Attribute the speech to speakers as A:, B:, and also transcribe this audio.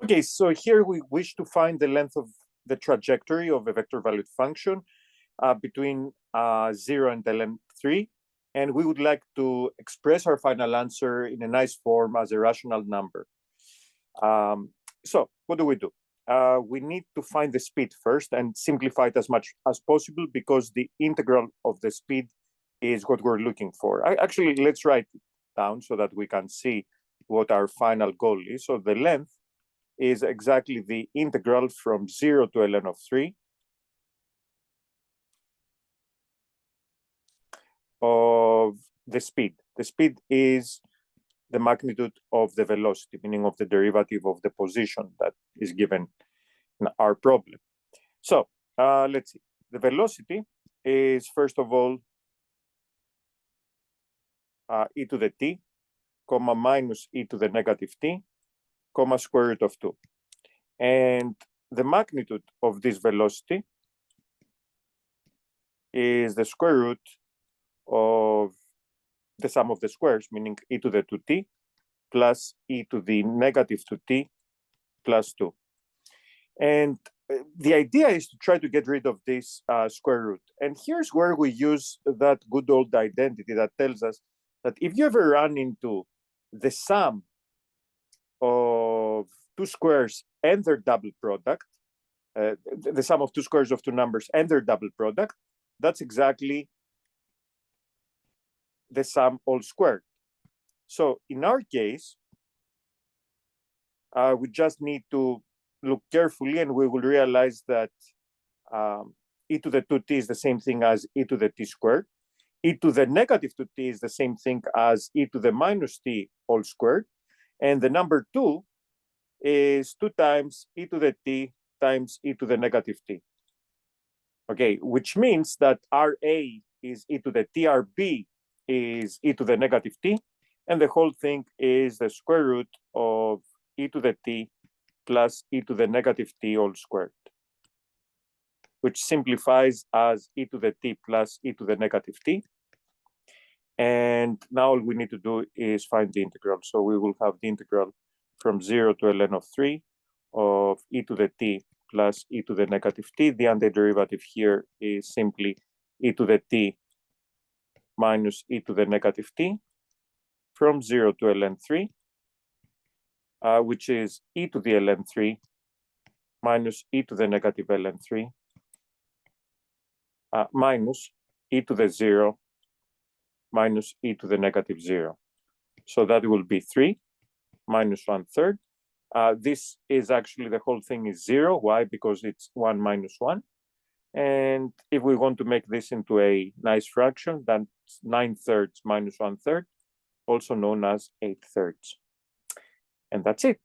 A: Okay, so here we wish to find the length of the trajectory of a vector valued function between 0 and ln3. And we would like to express our final answer in a nice form as a rational number. So what do? We need to find the speed first and simplify it as much as possible, because the integral of the speed is what we're looking for. Actually, let's write it down so that we can see what our final goal is. So the length is exactly the integral from 0 to ln of 3 of the speed. The speed is the magnitude of the velocity, meaning of the derivative of the position that is given in our problem. So let's see. The velocity is, first of all, e to the t, comma, minus e to the negative t, comma, square root of 2. And the magnitude of this velocity is the square root of the sum of the squares, meaning e to the 2t plus e to the negative 2t plus 2. And the idea is to try to get rid of this square root. And here's where we use that good old identity that tells us that if you ever run into the sum of two squares and their double product, the sum of two squares of two numbers and their double product, that's exactly the sum all squared. So in our case, we just need to look carefully, and we will realize that e to the 2t is the same thing as e to the t squared. E to the negative 2t is the same thing as e to the minus t all squared. And the number 2 is 2 times e to the t times e to the negative t. Okay, which means that Ra is e to the t, Rb is e to the negative t, and the whole thing is the square root of e to the t plus e to the negative t all squared, which simplifies as e to the t plus e to the negative t. And now all we need to do is find the integral. So we will have the integral from 0 to ln of 3 of e to the t plus e to the negative t. The antiderivative here is simply e to the t minus e to the negative t from 0 to ln 3, which is e to the ln 3 minus e to the negative ln 3 minus e to the 0 minus e to the negative 0. So that will be 3 minus 1/3. This is actually, the whole thing is 0. Why? Because it's 1 minus 1. And if we want to make this into a nice fraction, that's 9/3 minus 1/3, also known as 8/3. And that's it.